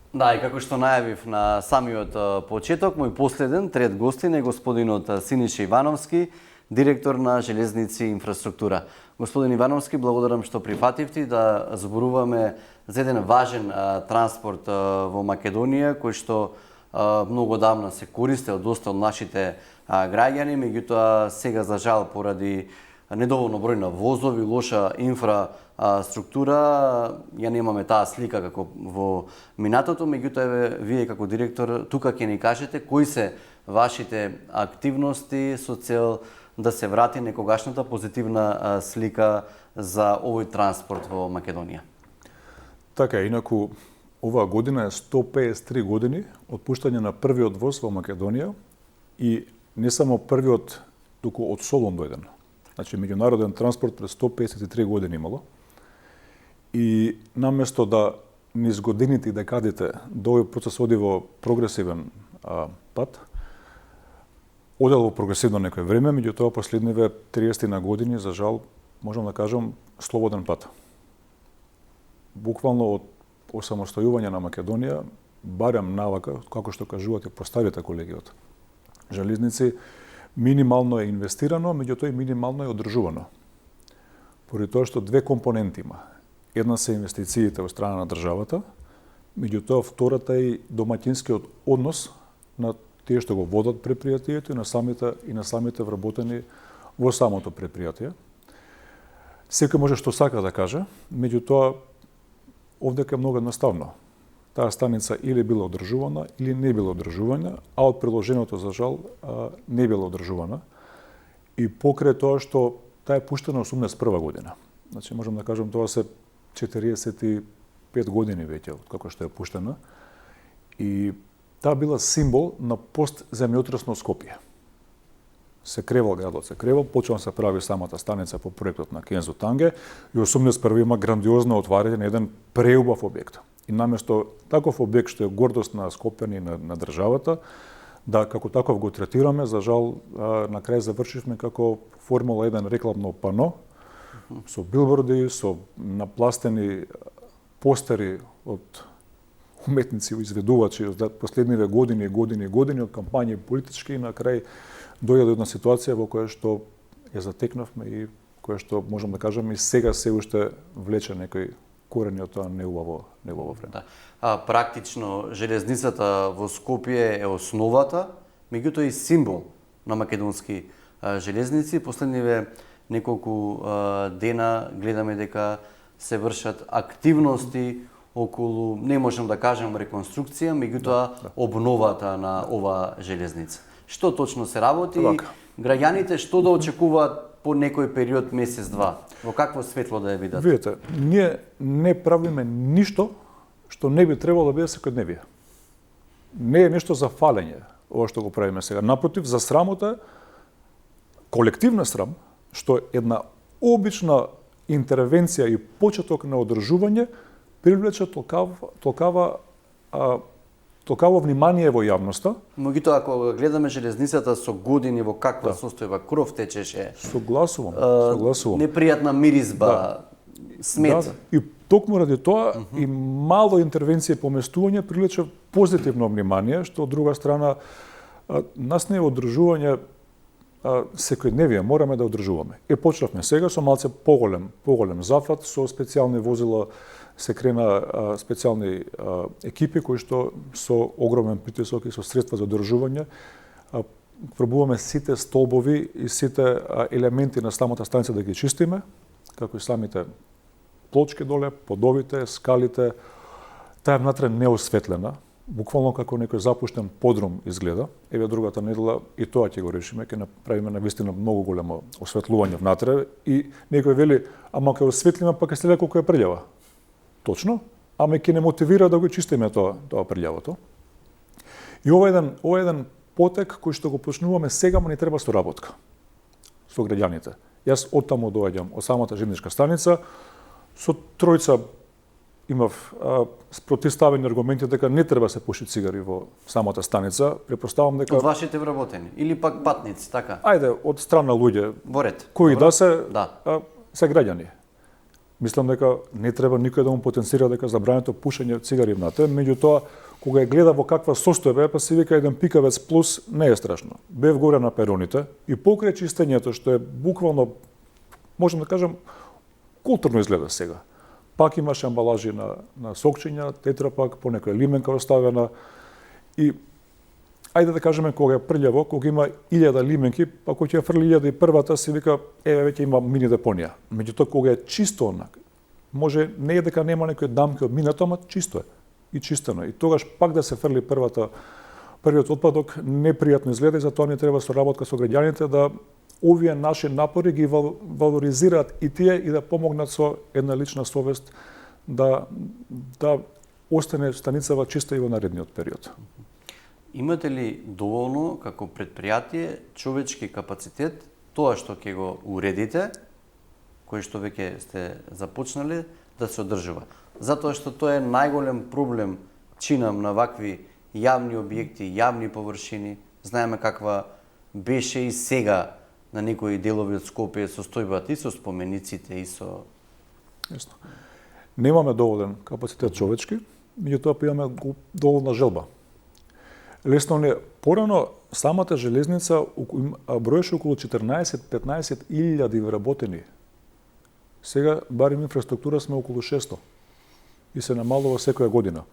Да, и како што најавив на самиот почеток, мој последен, трет гостин е господинот Синиша Ивановски, директор на Железници инфраструктура. Господин Ивановски, благодарам што прифативте да зборуваме за еден важен транспорт во Македонија, кој што многу давна се користи од доста од нашите граѓани, меѓутоа сега за жал поради недоволно број на возови, лоша инфраструктура, ја немаме таа слика како во минатото, меѓутоа вие како директор тука ќе ни кажете кои се вашите активности со цел да се врати некогашната позитивна слика за овој транспорт во Македонија. Така, инаку оваа година е 153 години од пуштање на првиот воз во Македонија и не само првиот, туку од Солун дојден. Значи, меѓународен транспорт пред 153 години имало. И наместо да низ годините и декадите да овој процес оди во прогресивен пат, одел во прогресивно некој време, меѓутоа последниве 30 на години, за жал, можам да кажам, слободен пат. Буквално од осамостојување на Македонија, барем навака, како што кажувате по старите колеги од Железници, минимално е инвестирано, меѓутоа и минимално е одржувано. Поради тоа што две компоненти има. Една се инвестициите од страна на државата, меѓутоа втората е домаќинскиот однос на тие што го водат предпријатието и на самите вработени во самото предпријатие. Секој може што сака да каже, меѓутоа овдека е многу едноставно. Таа станица или била одржувана, или не била одржувана, а од приложеното за жал не била одржувана. И покрај тоа што таа е пуштена 81 година. Значи можам да кажам тоа се 45 години веќе од како што е пуштена. И таа била символ на постземјотресно Скопје. Се кревал градот, се кревал, почнува се прави самата станица по проектот на Кензо Танге и 81 има грандиозно отварање на еден преубав објект. И наместо таков објект што е гордост на Скопјани и на државата, да како таков го третираме, за жал на крај завршивме како Формула 1 рекламно пано со билборди, со напластени постери од уметници и изведувачи од последниве години од кампањи политички и на крај дојде до една ситуација во која што ја затекнавме и која што можам да кажам и сега се уште влече некој корени од тоа неубаво време. Да. Практично железницата во Скопје е основата, меѓутоа и символ на македонски железници. Последниве неколку дена гледаме дека се вршат активности околу, не можам да кажам реконструкција, меѓутоа обновата на ова железница. Што точно се работи? Граѓаните што да очекуваат по некој период, месец-два? Во какво светло да ја видат? Видете, ние не правиме ништо што не би требало да биде секојдневие. Не е нешто за фалење, ова што го правиме сега. Напротив, за срамота, колективна срам, што една обична интервенција и почеток на одржување привлече толкаво внимание во јавноста. Меѓутоа, ако гледаме железницата со години во каква состојба, кров течеше. Согласувам. Непријатна миризба, смет. Да. И токму ради тоа и мало интервенција и поместување привлече позитивно внимание, што од друга страна нас не е одржување секојдневие, мораме да одржуваме. Почнавме сега со малце поголем зафат, со специјални возила се крена специјални екипи кои што со огромен притисок и со средства за одржување пробуваме сите столбови и сите елементи на самата станица да ги чистиме, како и самите плочки доле, подовите, скалите. Таа е внатре неосветлена, буквално како некој запуштен подрум изгледа. Еве другата недела и тоа ќе го решиме, ќе направиме навистина многу големо осветлување внатре и некој вели, ама ќе осветлиме па ќе се леко колку е прљава. Точно, ама ќе не мотивира да го чистиме тоа прљавото. И ова е еден потек кој што го почнуваме сега, ма ни треба соработка со граѓаните. Јас оттаму доаѓам од самата железничка станица, со тројца имав спротивставени аргументи дека не треба се пуши цигари во самата станица. Претпоставам дека од вашите вработени или пак патници, така? Ајде, од страна луѓе во ред. Кои да се се граѓани. Мислам дека не треба никој да му потенцира дека забрането пушење цигари внатре, меѓутоа кога ја гледа во каква состојба е, па си вика еден пикавец плюс, не е страшно. Бев горе на пероните и покрај чистењето, што е буквално, можам да кажам, културно изгледа сега. Пак имаше амбалажи на сокчиња, тетрапак, понекоја лименка оставена и ајде да кажеме кога е прљаво, кога има 1000 лименки, па кога ќе ја фрли 1001-та си вика еве веќе има мини депонија. Меѓутоа кога е чисто онак, може не е дека нема некои дамки од минато, ама чисто е и чистено. И тогаш пак да се фрли првиот отпадок непријатно изгледа и затоа ни треба соработка со граѓаните да овие наши напори ги валоризираат и тие и да помогнат со една лична совест да остане станицава чиста и во наредниот период. Имате ли доволно како предпријатие човечки капацитет тоа што ќе го уредите, кој што веќе сте започнали да се одржува? Затоа што тоа е најголем проблем, чинам, на вакви јавни објекти, јавни површини. Знаеме каква беше и сега на некои делови од Скопје состојбата и со спомениците и со... Јасно. Немаме доволен капацитет човечки, меѓутоа имаме доволна желба. Лесно не, порано самата железница броеше околу 14-15 илјади вработени. Сега барем инфраструктура сме околу 600 и се намалува секоја година.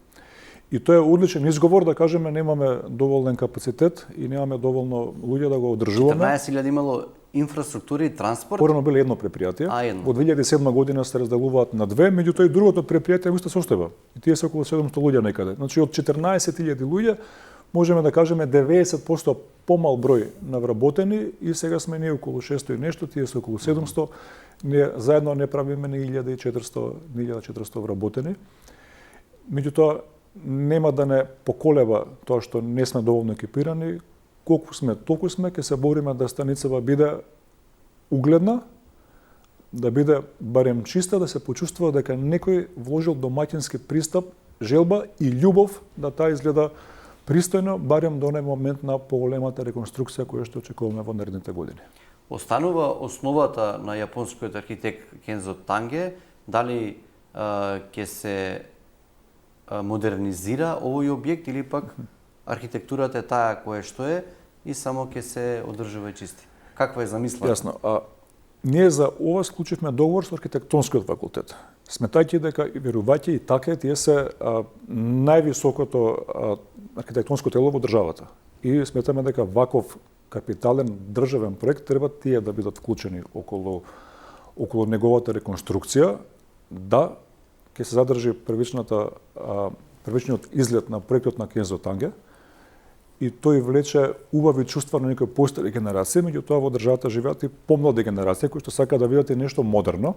И тоа е одличен изговор да кажеме немаме доволен капацитет и немаме доволно луѓе да го одржуваме. 14.000 имало инфраструктура и транспорт? Порано биле едно предпријатие. Во 2007 година се разделуваат на две, меѓутоа и другото предпријатие е иста состојба. И тие се околу 700 луѓе некаде. Значи од 14.000 луѓе можеме да кажеме 90% помал број на вработени и сега сме ние околу 600 и нешто, тие се околу 700. Ние заедно не правиме на 1400 вработени. Меѓутоа нема да не поколеба тоа што не сме доволно екипирани. Колку сме, толку сме, ќе се бориме да станицава биде угледна, да биде барем чиста, да се почувствува дека некој вложил домаќински пристап, желба и љубов да таа изгледа пристојно, барем до оној момент на поголемата реконструкција која што очекуваме во наредните години. Останува основата на јапонскиот архитект Кензо Танге, дали ќе се модернизира овој објект или пак архитектурата е таа која што е и само ќе се одржува и чисти. Каква е замислата? Јасно. Ние за ова склучивме договор со архитектонскиот факултет. Сметајќи дека и верувајќи и така тие се највисокото архитектонско тело во државата. И сметаме дека ваков капитален државен проект треба тие да бидат вклучени околу неговата реконструкција, да ќе се задржи првичниот изглед на проектот на Кензо Танге и тој влече убави чувства на некои постари генерации, меѓутоа во државата живеат и помлади генерации кои што сакаат да видат и нешто модерно.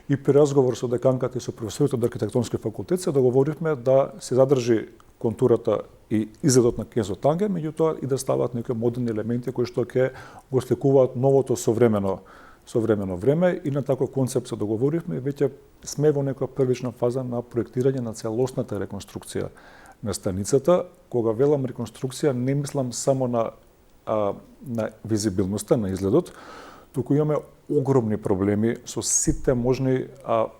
И при разговор со деканката и со професорите од архитектонски факултет се договоривме да се задржи контурата и изгледот на Кензо Танге, меѓутоа и да стават некои модерни елементи кои што ќе го сликуваат новото современо време и на таков концепт се договоривме и веќе сме во некоја првична фаза на проектирање на целосната реконструкција на станицата. Кога велам реконструкција, не мислам само на визибилноста, на изгледот, туку имаме огромни проблеми со сите можни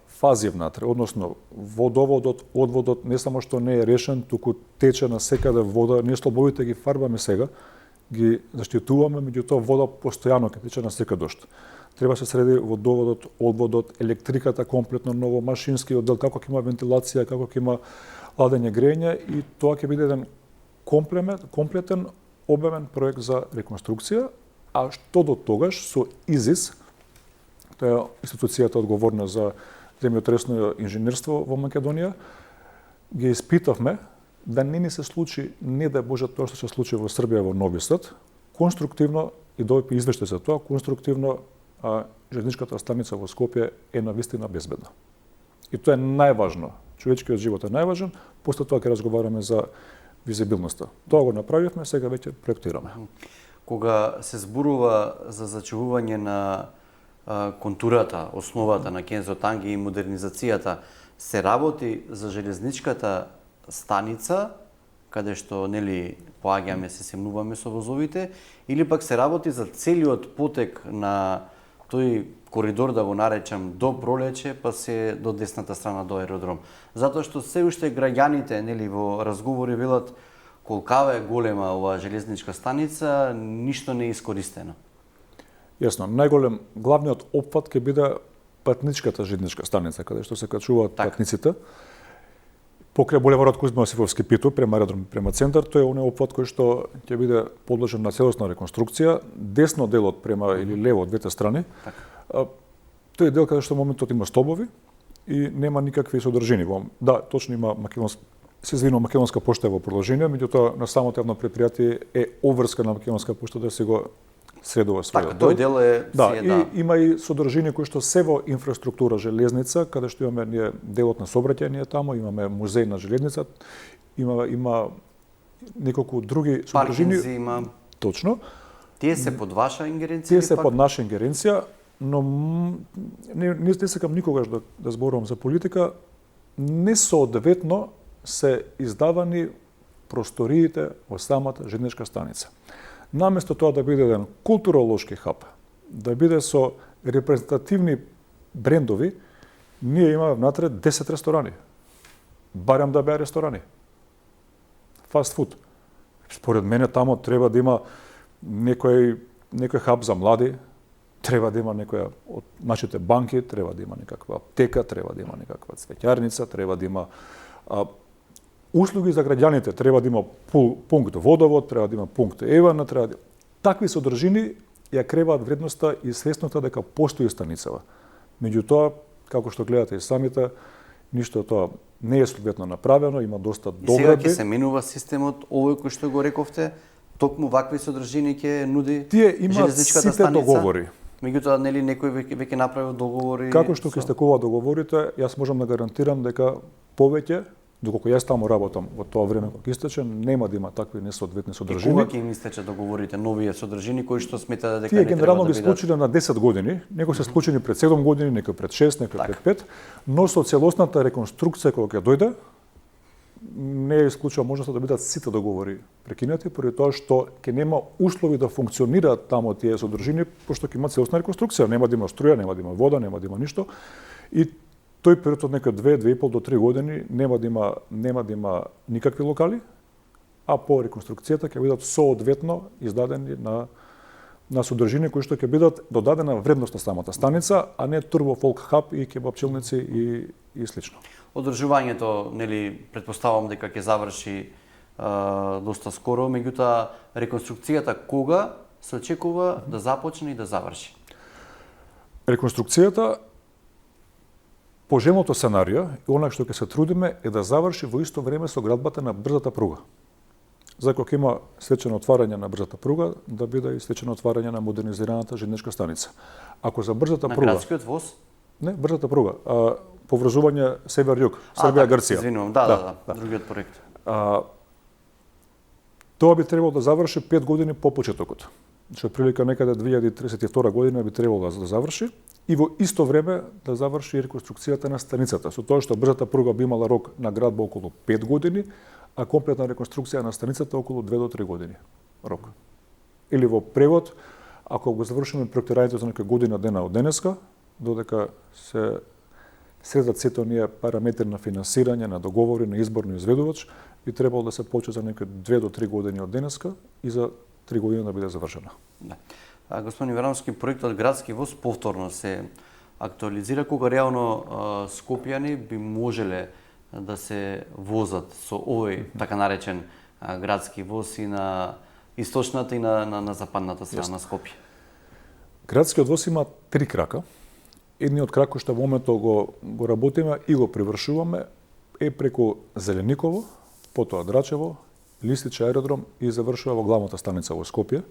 фази внатре, односно водоводот, одводот не само што не е решен, туку тече на секаде вода, ние столбовите ги фарбаме сега, ги заштитуваме, меѓутоа вода постојано ќе тече на секаде дожд. Треба се среди водоводот, одводот, електриката комплетно ново, машински оддел, како ќе има вентилација, како ќе има ладење, грејење и тоа ќе биде еден комплетен обемен проект за реконструкција, а што до тогаш со ИЗИС, тоа е институцијата одговорна за земјотресно инженерство во Македонија, ги испитавме да не ни се случи, не да Боже тоа што се случи во Србија во Нови Сад, конструктивно и добив извештај за тоа, конструктивно железничката станица во Скопје е навистина безбедна. И тоа е најважно. Човечкиот живот е најважен, после тоа ќе разговараме за визибилноста. Тоа го направивме, сега веќе проектираме. Кога се зборува за зачувување на контурата, основата на Кензо Танге и модернизацијата, се работи за железничката станица, каде што нели поаѓаме, се семнуваме со возовите, или пак се работи за целиот потек на тој коридор, да го наречам, до Пролече, па се до десната страна до аеродром. Затоа што се уште граѓаните, нели, во разговори велат колкава е голема оваа железничка станица, ништо не е искористено. Јасно, главниот опфат ќе биде патничката железничка станица, каде што се качуваат патниците. Покрај булеварот Кузма Јосифовски Пито, према аеродром, према центар, тој е оној опфат кој што ќе биде подложен на целосна реконструкција, десно делот према или лево од двете страни. Тој е дел каде што моментот има столбови и нема никакви содржини. Да, точно има Македонска пошта во продолжение, меѓутоа на самото јавно предпријатие е обврска на Македонска пошта да се го средува својот. Така, тој дел е и има и содржини кои што се во инфраструктура железница, каде што имаме ние делот на сообраќајње таму, имаме музеј на железница, има неколку други содржини. Паркинзи има. Точно. Тие се под ваша ингеренција? Тие се под наша ингеренција, но не сакам никогаш да зборувам за политика, несоодветно се издавани просториите во самата железничка станица. Наместо тоа да биде еден културолошки хаб, да биде со репрезентативни брендови, ние имаме внатре 10 ресторани. Барем да беа ресторани. Фаст фуд. Според мене тамо треба да има некој хаб за млади, треба да има некоја од нашите банки, треба да има некаква аптека, треба да има некаква цветјарница, треба да има услуги за граѓаните, треба да има пункт водовод, треба да има пункт евана, треба да... Такви содржини ја креваат вредноста и свесноста дека постои станицава. Меѓутоа, како што гледате и самите, ништо тоа не е соодветно направено, има доста доградби. И сега ќе се менува системот, овој кој што го рековте, токму вакви содржини ќе нуди железничката станица? Сите договори. Меѓутоа, нели некој веќе направил договори? Како што ќе стекува договорите, јас можам да гарантирам дека повеќе, доколку јас таму работам во тоа време кога истече, нема да има такви несоодветни содржини. И кога ќе им истече договорите, новите содржини кои што сметате дека тие генерално би склучени на 10 години, некои се склучени пред 7 години, некои пред 6, некои пред 5, но со целосната реконструкција кога ќе дојде, не е исклучува можноста да бидат сите договори прекинати, поради тоа што ќе нема услови да функционираат таму тие содржини, пошто ќе има целосна реконструкција, нема да има струја, нема да има вода, нема да има ништо. И тој период од некои 2,5 до 3 години нема да има никакви локали, а по реконструкцијата ќе бидат соодветно издадени на содржини кои што ќе бидат додадена вредност на самата станица, а не турбо фолк хаб и кебапчилници и слично. Одржувањето, нели, претпоставам дека ќе заврши доста скоро, меѓутоа реконструкцијата кога се очекува да започне и да заврши? Реконструкцијата пожелното сценарио и она што ќе се трудиме е да заврши во исто време со градбата на брзата пруга. За кога има свечено отварање на брзата пруга, да биде и свечено отварање на модернизираната железничка станица. Ако за брзата пруга... На градскиот воз? Не, брзата пруга. Поврзување север-југ, Србија-Грција. Извинувам, да, другиот проект. Тоа би требало да заврши 5 години по почетокот. Значи, прилика некаде 2032 година би требало да заврши и во исто време да заврши реконструкцијата на станицата, со тоа што брзата пруга би имала рок на градба околу 5 години, а комплетна реконструкција на станицата околу 2 до 3 години рок. Или во превод, ако го завршиме проектирањето за нека година дена од денеска, додека се средат сите оние параметри на финансирање, на договори, на избор на изведувач, би требало да се почне за нека 2 до 3 години од денеска и за 3 години да биде завршена. Да. Господин Врановски, проектот Градски воз повторно се актуализира, кога реално скопјани би можеле да се возат со овој така наречен градски воз и на источната и на западната страна на Скопје. Градскиот воз има 3 крака. Едниот крак кој што во моментот го работиме и го привршуваме е преку Зелениково, потоа Драчево, Листиче аеродром и завршува во главната станица во Скопје.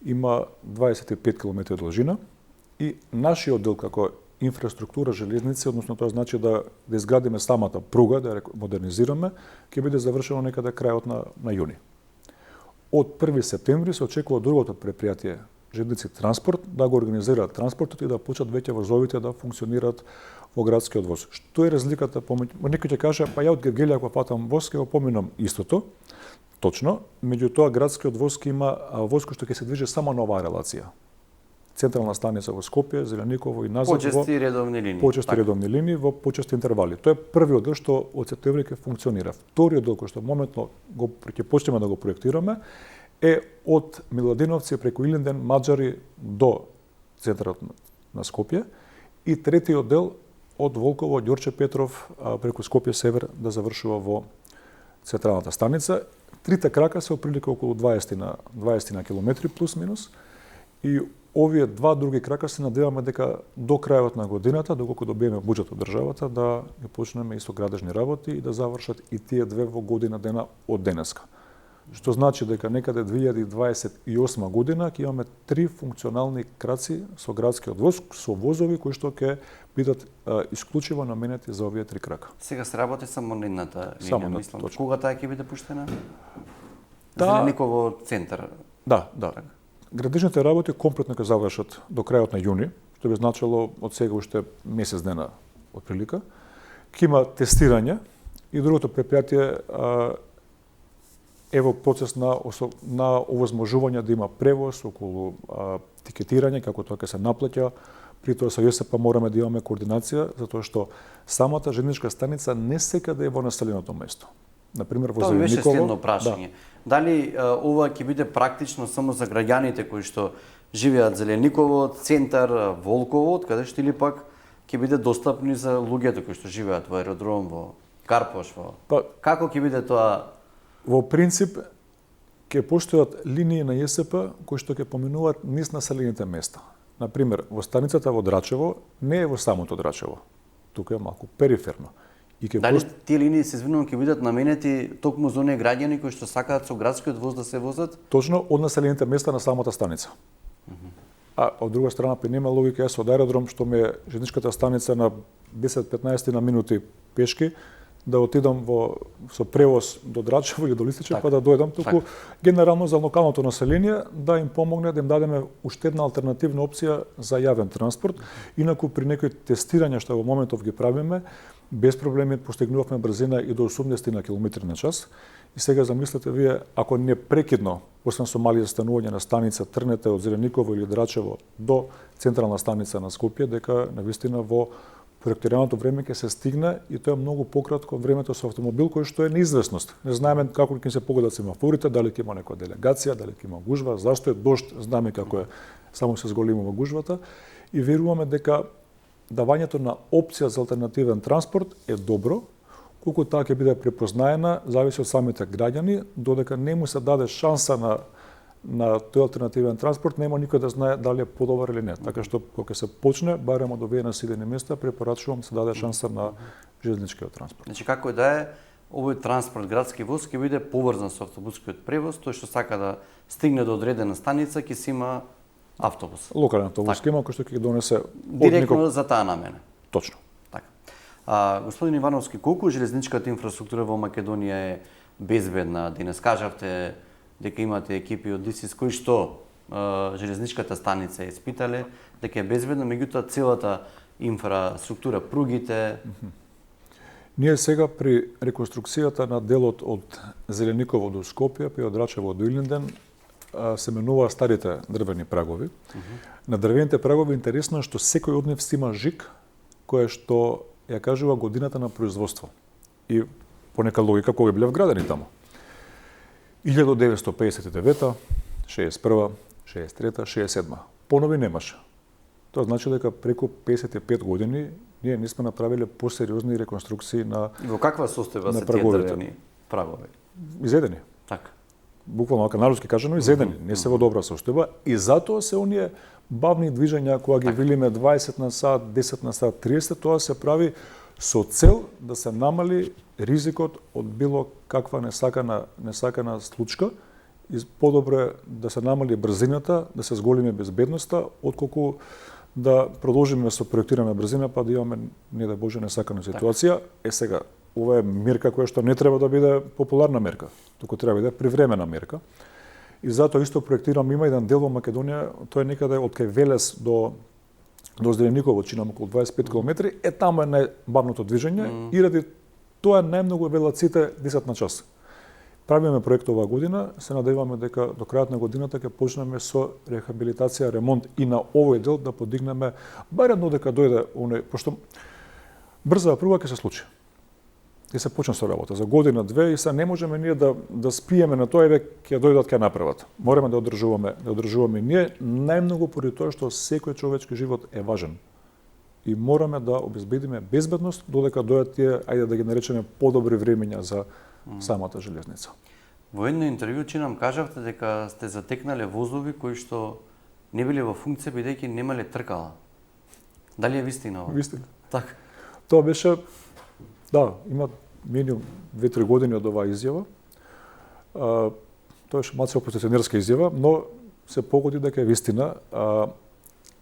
Има 25 км должина и нашиот дел како инфраструктура железници, односно тоа значи да изградиме самата пруга, да ја модернизираме, ќе биде завршено некаде крајот на јуни. Од 1 септември се очекува другото предпријатие Железници транспорт да го организираат транспортот и да почнат веќе возовите да функционираат во градскиот воз. Што е разликата помеѓу? Некој ќе каже, па ја од Гергелија ако фатам воз, ќе го поминам истото. Точно, меѓутоа градскиот воз има воз кој што ќе се движи само на оваа релација. централна станица во Скопје, Зелениково и назад почести редовни линии. Почести редовни линии во почести интервали. Тоа е првиот дел што од септември ќе функционира. Вториот дел кој што моментно ќе почнеме да го проектираме е од Миладиновци преку Илинден, Маџари до центарот на Скопје и третиот дел од Волково, Ѓорче Петров преку Скопје север да завршува во централната станица. Трите крака се отприлика околу 20 на километри плюс минус и овие два други крака се надеваме дека до крајот на годината, доколку добиеме буџет од државата, да ги почнеме исто градежни работи и да завршат и тие две во година дена од денеска. Што значи дека некаде 2028 година ќе имаме 3 функционални краци со градски одвоз, со возови кои што ќе бидат исклучиво наменети за овие 3 крака. Сега се работи само на едната линија, Само на- мислам. точно. Кога таа ќе биде пуштена? Зелениково центар. Да. Градежните работи комплетно ќе завршат до крајот на јуни, што би значило од сега уште месец дена од прилика. Ќе има тестирање и другото предпријатие е во процес на овозможување да има превоз околу тикетирање, како тоа ќе се наплаќа. При тоа со ЈСП мораме да имаме координација, затоа што самата железничка станица не секаде е во населеното место. Например, во Тоа беше Зелениково. следно прашање. Дали ова ќе биде практично само за граѓаните кои што живеат Зелениково, центар, Волково, каде што или пак ќе биде достапни за луѓето кои што живеат во аеродром, во Карпош, Како ќе биде тоа? Во принцип, ќе постојат линии на ЈСП кои што ќе поминуваат низ населените места. Например, во станицата во Драчево не е во самото Драчево. Тука е малку периферно. И Дали тие линии се извинувам ќе бидат наменети токму за оние граѓани кои што сакаат со градскиот воз да се возат? Точно од населените места на самата станица. А од друга страна, па нема логика јас од аеродром што ме железничката станица на 10-15 на минути пешки да отидам со превоз до Драчево или до Листиче, па да дојдам туку генерално за локалното население да им помогне да им дадеме уште една алтернативна опција за јавен транспорт. Инаку при некои тестирања што во моментов ги правиме, без проблеми постигнувавме брзина и до 80 на километри на час. И сега замислете вие, ако не прекидно, освен со мали застанување на станица, трнете од Зелениково или Драчево до централна станица на Скопје, дека навистина во проектираното време ќе се стигне и тоа е многу пократко од времето со автомобил кој што е неизвестност. Не знаеме како ќе се погодат семафорите, дали ќе има некоја делегација, дали ќе има гужва, зашто е дожд, знаеме како е, само се зголемува гужвата и веруваме дека давањето на опција за алтернативен транспорт е добро, колку таа ќе биде препознаена, зависи од самите граѓани, додека не му се даде шанса на тој алтернативен транспорт, нема никој да знае дали е подобар или не. Така што кога се почне, барем од овие населени места, препорачувам да се даде шанса на железничкиот транспорт. Значи како и да е, овој транспорт градски воз ќе биде поврзан со автобускиот превоз, тој што сака да стигне до одредена станица ќе си има автобус. Локален автобус ќе има кој што ќе ги донесе директно за таа намена. Точно. Така. Господин Ивановски, колку железничката инфраструктура во Македонија е безбедна? Денес кажавте дека имате екипи од ДИСИС кои што железничката станица е испитале, дека е безбедна, меѓутоа целата инфраструктура, пругите. Ние сега при реконструкцијата на делот од Зелениково до Скопје, па и од Драчево до Илинден, се менува старите дрвени прагови. На дрвените прагови интересно е што секој од нив има жик кој што ја кажува годината на производство. И по нека логика кога биле вградени таму. 1959, 61, 63, 67. Понови немаше. Тоа значи дека преку 55 години ние не сме направиле посериозни реконструкции на И во каква состојба се тие дрвени прагови? Изедени. Така. Буквално каналски кажано изедени, не се во добра состојба и затоа се оние бавни движења кога ги велиме 20 на сат, 10 на сат, 30, тоа се прави со цел да се намали ризикот од било каква несакана случка и подобро е да се намали брзината, да се зголеми безбедноста, отколку да продолжиме со проектираме брзина па да имаме не да боже несакана ситуација. Сега ова е мерка која што не треба да биде популарна мерка, туку треба да биде привремена мерка. И затоа исто проектирам, има еден дел во Македонија, тоа е некаде од кај Велес до Зелениково, чинам околу 25 км, таму е најбавното движење и ради тоа најмногу велат сите 10 на час. Правиме проект оваа година, се надеваме дека до крајот на годината ќе почнеме со рехабилитација, ремонт и на овој дел да подигнеме барем додека дојде оној, пошто брза пруга ќе се случи. Ќе се почне со работа за година, две и се не можеме ние да спиеме на тоа, еве ќе дојдат ќе направат. Мораме да одржуваме ние најмногу поради тоа што секој човечки живот е важен. И мораме да обезбедиме безбедност додека дојдат тие, ајде да ги наречеме подобри времења за самата железница. Во едно интервју че нам кажавте дека сте затекнале возови кои што не биле во функција бидејќи немале тркала. Дали е вистина ова? Вистина. Така. Тоа беше, да, има минимум 2-3 години од оваа изјава. Тоа беше малце опозиционерска изјава, но се погоди дека е вистина.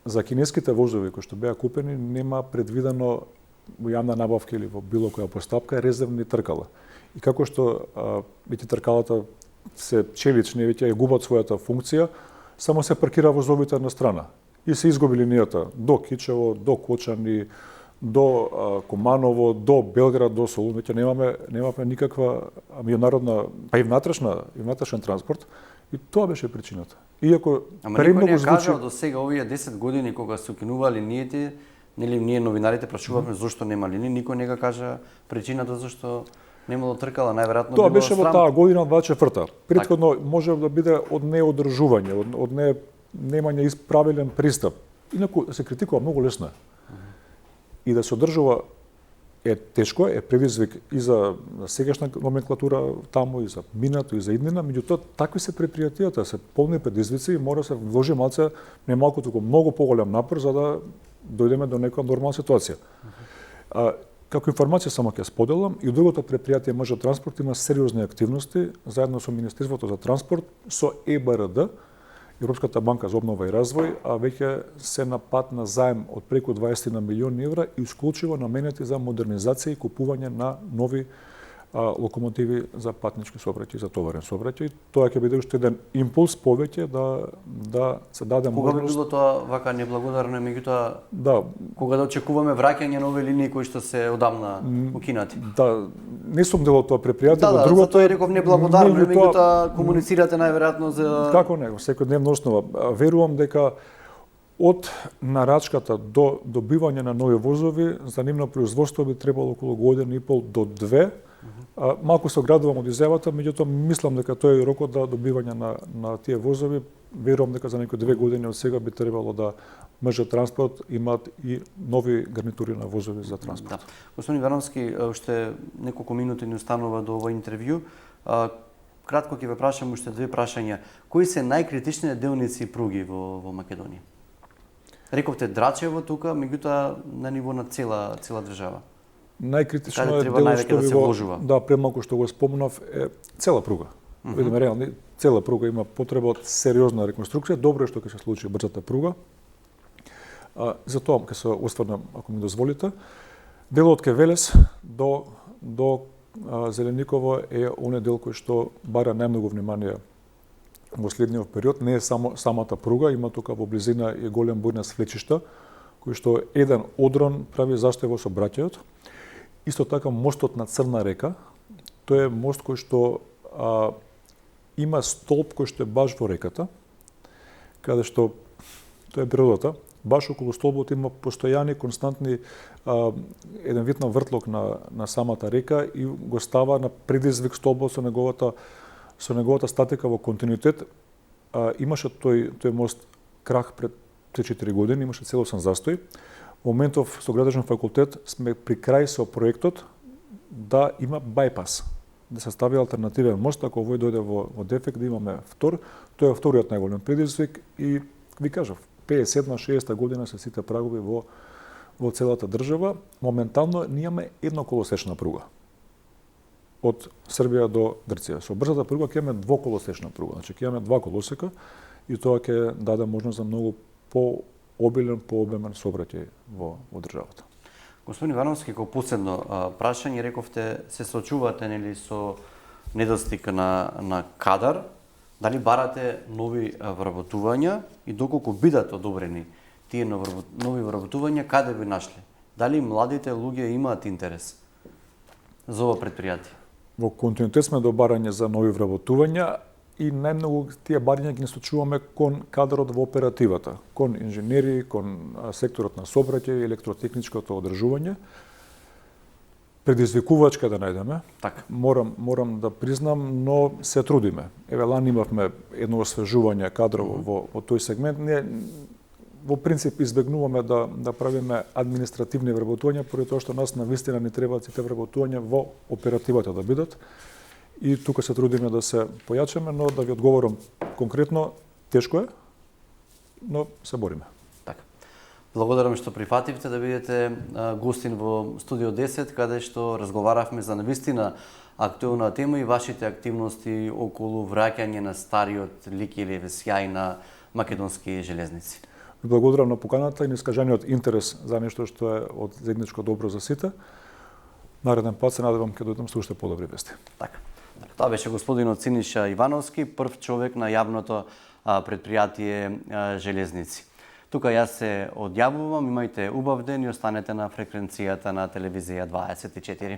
За кинеските возови кои што беа купени нема предвидено во јавна набавка или во било која постапка резервни тркала. И како што веќе тркалата се челични, веќе ја губат својата функција, само се паркира возовите на страна. И се изгуби линијата до Кичево, до Кочани, до Куманово, до Белград, до Солун. Веќе немаме никаква меѓународна, па и внатрешен транспорт. И тоа беше причината. Иако премногу звучи... Ама никој не кажа до сега овие 10 години кога се укинували линиите, нели ние новинарите прашувавме зошто нема линии, никој не га кажа причината зашто немало тркала, најверојатно тоа било беше во таа година 24-та. Претходно може да биде од неодржување, од немање исправилен пристап. Инаку се критикува многу лесно. И да се одржува е тешко, е предизвик и за сегашна номенклатура таму, и за минато, и за иднина, меѓутоа такви се предпријатијата, се полни предизвици и мора се вложи малце, не малку туку многу поголем напор за да дојдеме до некоја нормална ситуација. Како информација само ќе споделам, и другото предпријатие Мрежа транспорт има сериозни активности заедно со Министерството за транспорт, со ЕБРД, Европската банка за обнова и развој, а веќе се на пат на заем од преку 20 на милиони евра и исклучиво наменети за модернизација и купување на нови локомотиви за патнички сообраќај, за товарен сообраќај. Тоа ќе биде уште еден импулс повеќе да се даде можност. Кога би можност... било тоа вака неблагодарно, меѓутоа да, кога да очекуваме враќање на овие линии кои што се одамна укинати? Да, не сум дел од тоа предпријатие, да, другото е реков неблагодарно, меѓутоа комуницирате најверојатно за како него, секојдневна основа. Верувам дека од нарачката до добивање на нови возови за нивно производство би требало околу година и пол до 2. Малку се оградувам од изјавата, меѓутоа мислам дека тоа е рокот за добивање на тие возови. Верувам дека за некои 2 години од сега би требало да Мрежа транспорт имаат и нови гарнитури на возови за транспорт. Да. Господин Варновски, уште неколку минути ни останува до овој интервју. Кратко ќе ве прашам уште 2 прашања. Кои се најкритични делници пруги во Македонија? Рековте Драчево тука, меѓутоа на ниво на цела држава. Најкритично е делот што да се вложува. Да, премалку што го спомнав е цела пруга. Видиме реални, цела пруга има потреба од сериозна реконструкција. Добро е што ќе се случи брзата пруга. За тоа ќе се осврнам, ако ми дозволите. Делот ке Велес до Зелениково е оној дел кој што бара најмногу внимание во следниот период. Не е само самата пруга, има тука во близина и голем број на свлечишта, кој што еден одрон прави застој во сообраќајот. Исто така мостот на Црна река, тој е мост кој што има столб кој што е баш во реката, каде што тоа е природата, баш околу столбот има постојани, константни еден вид на вртлок на самата река и го става на предизвик столбот со неговата статика во континуитет. Имаше тој мост крах пред 3-4 години, имаше целосен застој. Во моментов со Градежен факултет сме при крај со проектот да има бајпас, да се стави алтернативен мост, ако овој дојде во дефект, да имаме втор. Тој е вториот најголем предизвик и ви кажав, 57-60 година се сите прагови во целата држава. Моментално ние едноколосечна пруга од Србија до Грција. Со брзата пруга ќе имаме двоколосечна пруга, значи ќе имаме 2 колосека и тоа ќе даде можност за многу пообилен, пообемен сообраќај во државата. Господин Варновски, како последно прашање, рековте се соочувате нели со недостиг на кадар. Дали барате нови вработувања и доколку бидат одобрени тие нови вработувања, каде би нашли? Дали младите луѓе имаат интерес за ова предпријатие? Во континуитет сме до барање за нови вработувања и најмногу тие барања ги насочуваме кон кадрот во оперативата, кон инженери, кон секторот на сообраќај, електротехничкото одржување. Предизвикувачка да најдеме. Така. Морам да признам, но се трудиме. Еве лани имавме едно освежување кадрово во тој сегмент. Не, во принцип избегнуваме да правиме административни вработувања, поради тоа што нас навистина ни требаат сите вработувања во оперативата да бидат. И тука се трудиме да се појачаме, но да ви одговорам конкретно, тешко е, но се бориме. Така. Благодарам што прифативте да бидете гостин во Студио 10, каде што разговаравме за навистина актуелна тема и вашите активности околу враќање на стариот лик или сјај на македонски железници. Ви благодарам на поканата и на искажаниот интерес за нешто што е од заедничко добро за сите. Нареден пат се надевам ќе дојдам со уште подобри вести. Така. Тоа беше господинот Синиша Ивановски, прв човек на јавното предпријатие Железници. Тука јас се одјавувам, имајте убав ден и останете на фреквенцијата на телевизија 24.